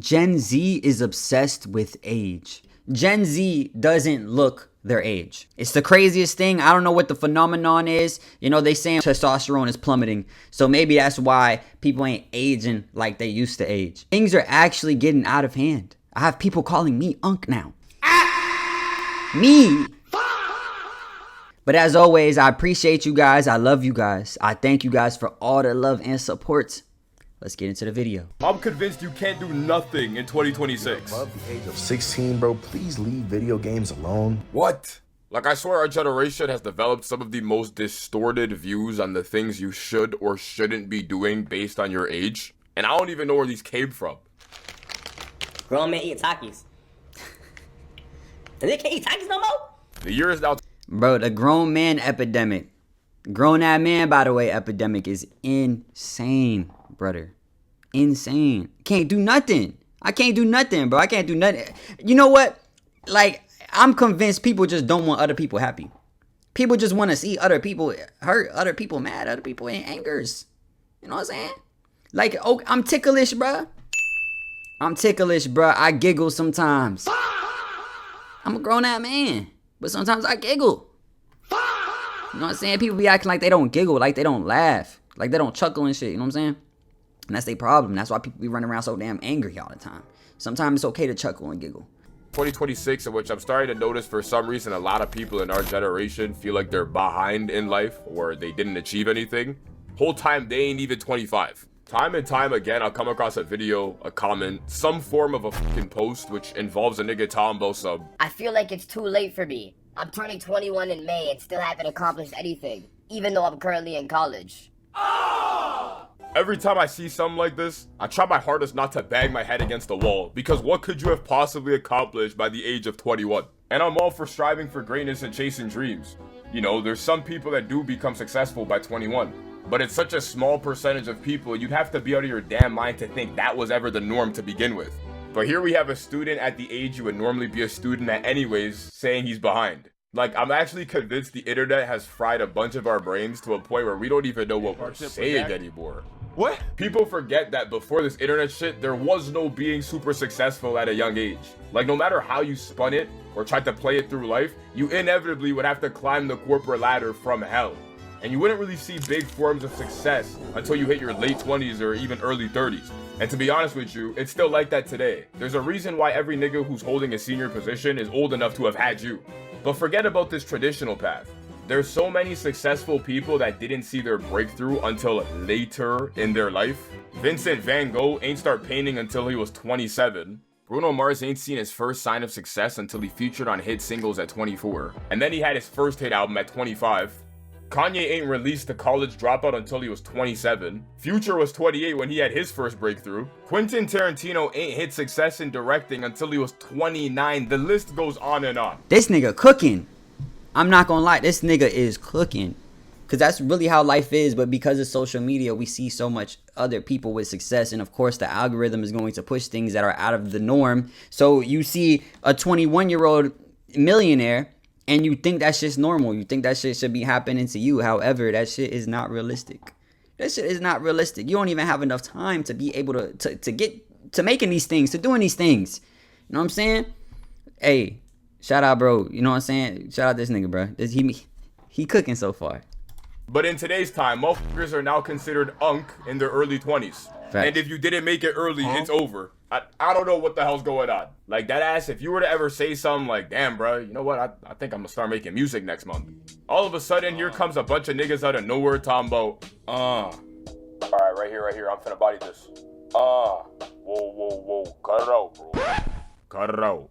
Gen Z is obsessed with age. Gen Z doesn't look their age. It's the craziest thing. I don't know what the phenomenon is. You know, they saying testosterone is plummeting. So maybe that's why people ain't aging like they used to age. Things are actually getting out of hand. I have people calling me Unc now. Me. But as always, I appreciate you guys. I love you guys. I thank you guys for all the love and support. Let's get into the video. I'm convinced you can't do nothing in 2026. Above the age of 16, bro, please leave video games alone. What? Like, I swear our generation has developed some of the most distorted views on the things you should or shouldn't be doing based on your age. And I don't even know where these came from. Grown men eating Takis. And they can't eat Takis no more? The year is now... Bro, the grown man epidemic. Grown that man, by the way, epidemic is insane, brother. Insane. Can't do nothing. I can't do nothing, bro. I can't do nothing. You know what? Like, I'm convinced people just don't want other people happy. People just want to see other people hurt, other people mad, other people in angers. You know what I'm saying? Like, oh, I'm ticklish, bro. I'm ticklish, bro. I giggle sometimes. I'm a grown-ass man, but sometimes I giggle. You know what I'm saying? People be acting like they don't giggle, like they don't laugh, like they don't chuckle and shit. You know what I'm saying? And that's their problem. That's why people be running around so damn angry all the time. Sometimes it's okay to chuckle and giggle. 2026, in which I'm starting to notice for some reason a lot of people in our generation feel like they're behind in life or they didn't achieve anything. Whole time they ain't even 25. Time and time again, I'll come across a video, a comment, some form of a fucking post which involves a nigga talking about some. I feel like it's too late for me. I'm turning 21 in May and still haven't accomplished anything, even though I'm currently in college. Every time I see something like this, I try my hardest not to bang my head against the wall, because what could you have possibly accomplished by the age of 21? And I'm all for striving for greatness and chasing dreams. You know, there's some people that do become successful by 21, but it's such a small percentage of people, you'd have to be out of your damn mind to think that was ever the norm to begin with. But here we have a student at the age you would normally be a student at anyways, saying he's behind. Like, I'm actually convinced the internet has fried a bunch of our brains to a point where we don't even know what we're saying anymore. What? People forget that before this internet shit, there was no being super successful at a young age. Like, no matter how you spun it or tried to play it through life, you inevitably would have to climb the corporate ladder from hell. And you wouldn't really see big forms of success until you hit your late 20s or even early 30s. And to be honest with you, it's still like that today. There's a reason why every nigga who's holding a senior position is old enough to have had you. But forget about this traditional path. There's so many successful people that didn't see their breakthrough until later in their life. Vincent van Gogh ain't start painting until he was 27. Bruno Mars ain't seen his first sign of success until he featured on hit singles at 24. And then he had his first hit album at 25. Kanye ain't released The College Dropout until he was 27. Future was 28 when he had his first breakthrough. Quentin Tarantino ain't hit success in directing until he was 29. The list goes on and on. This nigga cooking. I'm not gonna lie, this nigga is cooking. Because that's really how life is, but because of social media, we see so much other people with success. And of course, the algorithm is going to push things that are out of the norm. So you see a 21-year-old millionaire, and you think that shit's normal. You think that shit should be happening to you. However, that shit is not realistic. That shit is not realistic. You don't even have enough time to be able to get to making these things, to doing these things. You know what I'm saying? Hey, shout out, bro. You know what I'm saying? Shout out this nigga, bro. He cooking so far. But in today's time, motherfuckers are now considered unk in their early 20s. Fact. And if you didn't make it early, it's over. I don't know what the hell's going on. Like, that ass, if you were to ever say something like, damn, bro, you know what? I think I'm gonna start making music next month. All of a sudden, here comes a bunch of niggas out of nowhere talking about, Alright, right here, I'm finna body this. Whoa, cut it out, bro. Cut it out.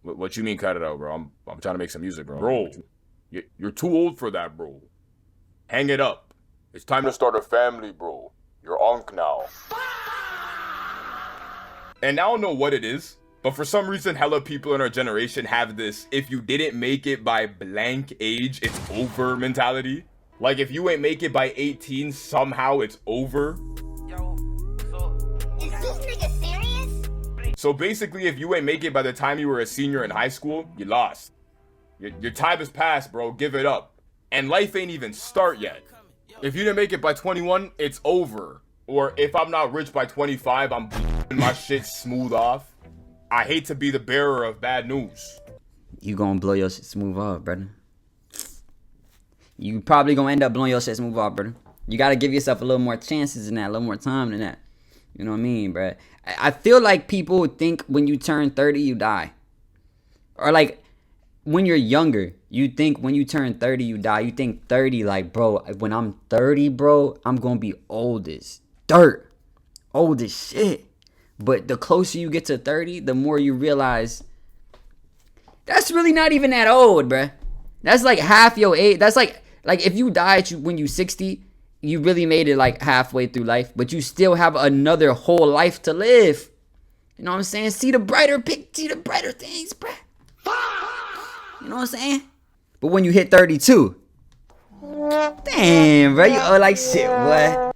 What you mean cut it out, bro? I'm trying to make some music, bro. Bro, you're too old for that, bro. Hang it up. It's time to start a family, bro. You're unk now. And I don't know what it is, but for some reason, hella people in our generation have this, if you didn't make it by blank age, it's over mentality. Like, if you ain't make it by 18, somehow it's over. Yo, is this nigga serious? So basically, if you ain't make it by the time you were a senior in high school, you lost. Your time has passed, bro. Give it up. And life ain't even start yet. If you didn't make it by 21, it's over. Or if I'm not rich by 25, I'm my shit smooth off. I hate to be the bearer of bad news. You gonna blow your shit smooth off, brother. You probably gonna end up blowing your shit smooth off, brother. You gotta give yourself a little more chances than that, a little more time than that. You know what I mean, bruh? I feel like people think when you turn 30, you die. Or like, when you're younger, you think when you turn 30, you die. You think 30, like, bro, when I'm 30, bro, I'm gonna be old as dirt. Old as shit. But the closer you get to 30, the more you realize that's really not even that old, bruh. That's like half your age. That's like if you died when you 60, you really made it like halfway through life, but you still have another whole life to live. You know what I'm saying? See the brighter things, bruh. You know what I'm saying? But when you hit 32, damn, bro, you owe like shit, boy.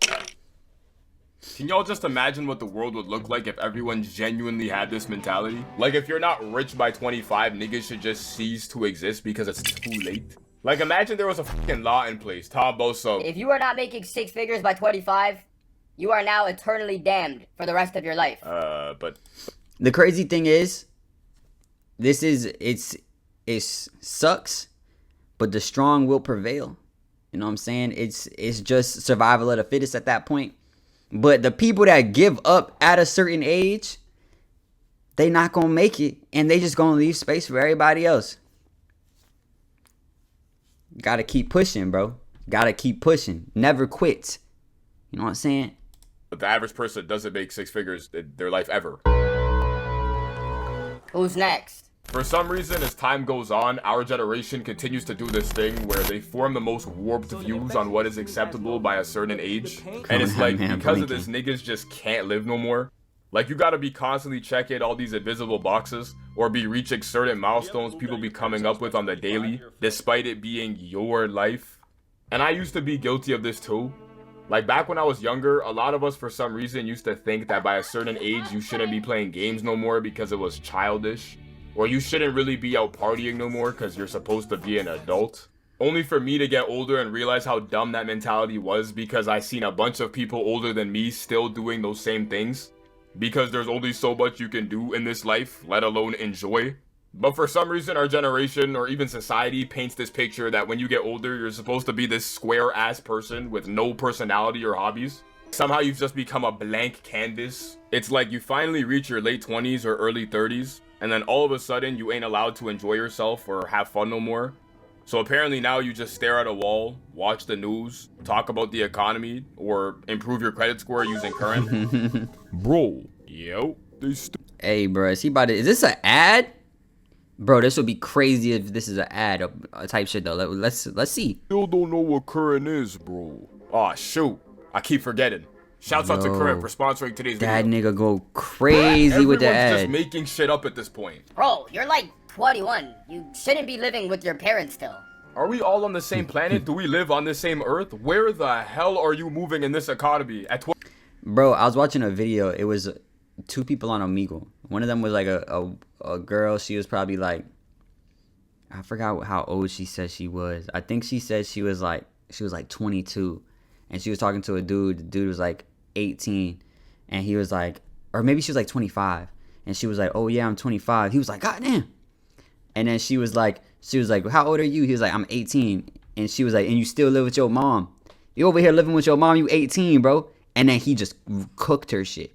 Can y'all just imagine what the world would look like if everyone genuinely had this mentality? Like, if you're not rich by 25, niggas should just cease to exist because it's too late. Like, imagine there was a fucking law in place. Tom Boso. If you are not making 6 figures by 25, you are now eternally damned for the rest of your life. But the crazy thing is, it sucks, but the strong will prevail. You know what I'm saying? It's just survival of the fittest at that point. But the people that give up at a certain age, they not gonna make it, and they just gonna leave space for everybody else. Gotta keep pushing, bro. Gotta keep pushing. Never quit. You know what I'm saying? the average person doesn't make 6 figures in their life ever. Who's next? For some reason, as time goes on, our generation continues to do this thing where they form the most warped views on what is acceptable by a certain age. And it's like, because of this, niggas just can't live no more. Like, you gotta be constantly checking all these invisible boxes, or be reaching certain milestones people be coming up with on the daily, despite it being your life. And I used to be guilty of this too. Like, back when I was younger, a lot of us for some reason used to think that by a certain age you shouldn't be playing games no more because it was childish. Or you shouldn't really be out partying no more because you're supposed to be an adult. Only for me to get older and realize how dumb that mentality was, because I seen a bunch of people older than me still doing those same things. Because there's only so much you can do in this life, let alone enjoy. But for some reason, our generation, or even society, paints this picture that when you get older, you're supposed to be this square-ass person with no personality or hobbies. Somehow you've just become a blank canvas. It's like you finally reach your late 20s or early 30s, and then all of a sudden you ain't allowed to enjoy yourself or have fun no more. So apparently now you just stare at a wall, watch the news, talk about the economy, or improve your credit score using current. Bro, yo, hey, bro, is this an ad? Bro, this would be crazy if this is an ad type shit though. Let's see. Still don't know what current is, bro. Aw, shoot, I keep forgetting. Shouts out to Current for sponsoring today's video. That nigga go crazy with the ad. Everyone's just making shit up at this point. Bro, you're like 21. You shouldn't be living with your parents still. Are we all on the same planet? Do we live on the same earth? Where the hell are you moving in this economy? Bro, I was watching a video. It was 2 people on Omegle. One of them was like a girl. She was probably like, I forgot how old she said she was. I think she said she was like 22, and she was talking to a dude. The dude was like 18, and he was like, or maybe she was like 25, and she was like, oh yeah, I'm 25. He was like, god damn. And then she was like, how old are you? He was like, I'm 18. And she was like, and you still live with your mom? You over here living with your mom, you 18, bro. And then he just cooked her shit.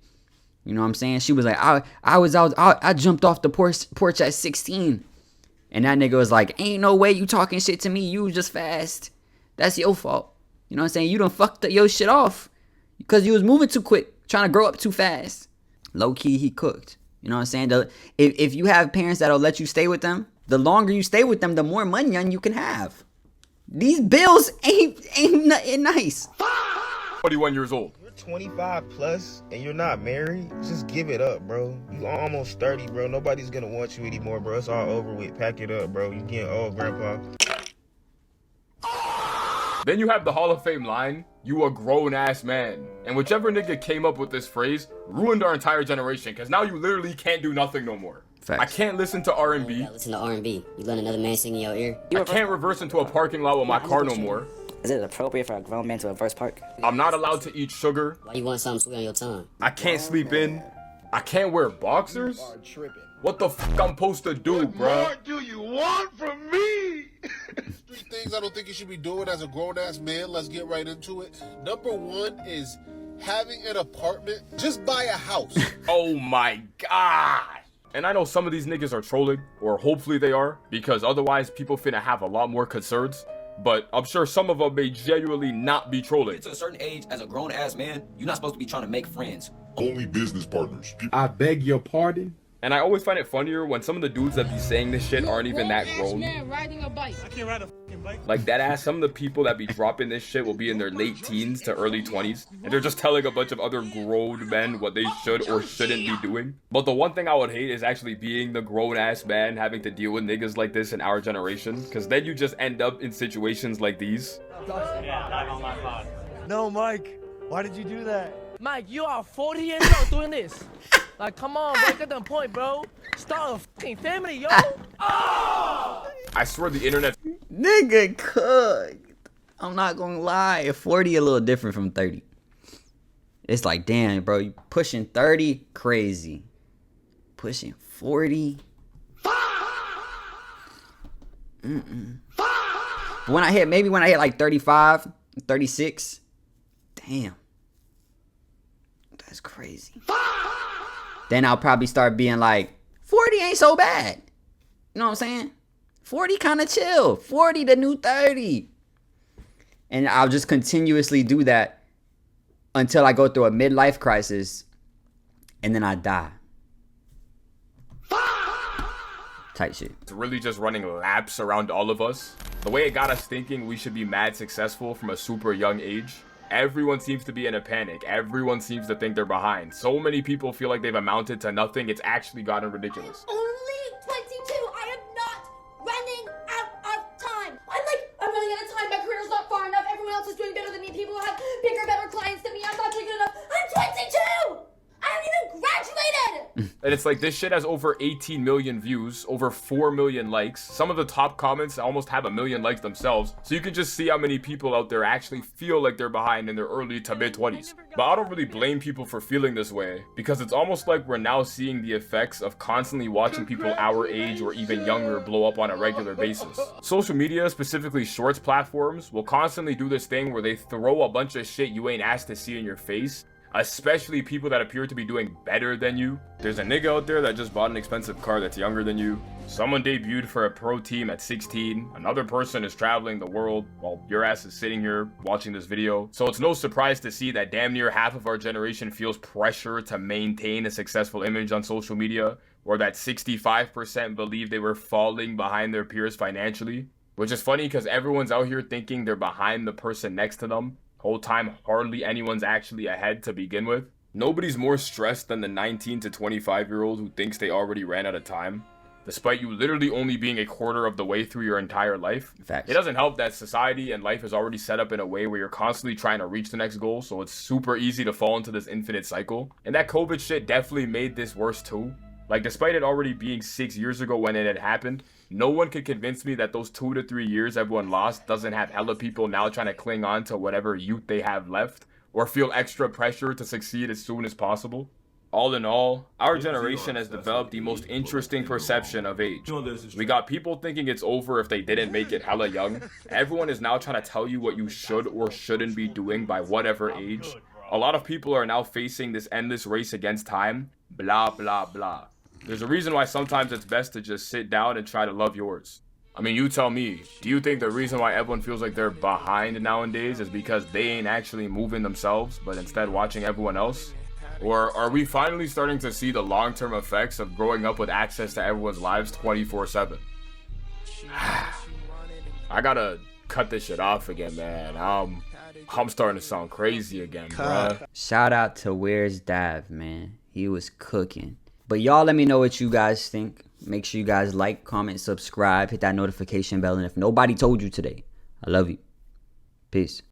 You know what I'm saying? She was like, I jumped off the porch at 16. And that nigga was like, ain't no way you talking shit to me. You was just fast. That's your fault. You know what I'm saying? You done fucked your shit off because you was moving too quick, trying to grow up too fast. Low key, he cooked. You know what I'm saying? If you have parents that'll let you stay with them, the longer you stay with them, the more money you can have. These bills ain't nothing nice. 41 years old. You're 25 plus and you're not married, just give it up, bro. You almost 30, bro. Nobody's gonna want you anymore, bro. It's all over with. Pack it up, bro. You getting old, grandpa. Then you have the Hall of Fame line, you a grown-ass man. And whichever nigga came up with this phrase ruined our entire generation, because now you literally can't do nothing no more. Facts. I can't listen to R&B. You gotta listen to R&B. You let another man sing in your ear. I can't reverse into a parking lot with my car no more. Is it appropriate for a grown man to reverse park? I'm not allowed to eat sugar. Why you want something sweet on your tongue? I can't sleep in. I can't wear boxers? What the f I'm supposed to do, bro? What do you want from me? 3 things I don't think you should be doing as a grown-ass man. Let's get right into it. Number 1 is having an apartment. Just buy a house. Oh my god. And I know some of these niggas are trolling, or hopefully they are, because otherwise people finna have a lot more concerns. But I'm sure some of them may genuinely not be trolling. Get to a certain age as a grown-ass man, you're not supposed to be trying to make friends. Only business partners. I beg your pardon? And I always find it funnier when some of the dudes that be saying this shit aren't even that grown. Man riding a bike. I can't ride a fucking bike. Like that ass, some of the people that be dropping this shit will be in their late teens to early 20s. And they're just telling a bunch of other grown men what they should or shouldn't be doing. But the one thing I would hate is actually being the grown-ass man having to deal with niggas like this in our generation. Because then you just end up in situations like these. No, Mike. Why did you do that? Mike, you are 40 years old doing this. Like, come on, bro, get the point, bro. Start a fucking family, yo. I swear the internet. Nigga cooked. I'm not gonna lie. 40 a little different from 30. It's like, damn, bro, you pushing 30, crazy. Pushing 40. But when I hit like 35, 36, damn. That's crazy. Then I'll probably start being like, 40 ain't so bad. You know what I'm saying? 40 kind of chill. 40 the new 30. And I'll just continuously do that until I go through a midlife crisis and then I die. Type shit. It's really just running laps around all of us. The way it got us thinking we should be mad successful from a super young age. Everyone seems to be in a panic. Everyone seems to think they're behind. So many people feel like they've amounted to nothing. It's actually gotten ridiculous. Only 22. I am not running out of time. I'm running out of time. My career's not far enough. Everyone else is doing better than me. People have bigger, better clients than me. I'm not doing good enough. I'm 22. I haven't even graduated. And it's like this shit has over 18 million views, over 4 million likes. Some of the top comments almost have 1 million likes themselves. So you can just see how many people out there actually feel like they're behind in their early to mid 20s. But I don't really blame people for feeling this way, because it's almost like we're now seeing the effects of constantly watching people our age or even younger blow up on a regular basis. Social media, specifically shorts platforms, will constantly do this thing where they throw a bunch of shit you ain't asked to see in your face. Especially people that appear to be doing better than you. There's a nigga out there that just bought an expensive car that's younger than you. Someone debuted for a pro team at 16. Another person is traveling the world while your ass is sitting here watching this video. So it's no surprise to see that damn near half of our generation feels pressure to maintain a successful image on social media, or that 65% believe they were falling behind their peers financially. Which is funny because everyone's out here thinking they're behind the person next to them. Whole time hardly anyone's actually ahead to begin with. Nobody's more stressed than the 19 to 25-year-old who thinks they already ran out of time, despite you literally only being a quarter of the way through your entire life. Facts. It doesn't help that society and life is already set up in a way where you're constantly trying to reach the next goal, so it's super easy to fall into this infinite cycle. And that COVID shit definitely made this worse too. Like, despite it already being 6 years ago when it had happened, no one could convince me that those 2 to 3 years everyone lost doesn't have hella people now trying to cling on to whatever youth they have left, or feel extra pressure to succeed as soon as possible. All in all, our generation has developed the most interesting perception of age. We got people thinking it's over if they didn't make it hella young. Everyone is now trying to tell you what you should or shouldn't be doing by whatever age. A lot of people are now facing this endless race against time. Blah, blah, blah. There's a reason why sometimes it's best to just sit down and try to love yours. I mean, you tell me, do you think the reason why everyone feels like they're behind nowadays is because they ain't actually moving themselves, but instead watching everyone else? Or are we finally starting to see the long-term effects of growing up with access to everyone's lives 24/7? I gotta cut this shit off again, man. I'm starting to sound crazy again, bruh. Shout out to Where's Dav, man. He was cooking. But y'all let me know what you guys think. Make sure you guys like, comment, subscribe, hit that notification bell. And if nobody told you today, I love you. Peace.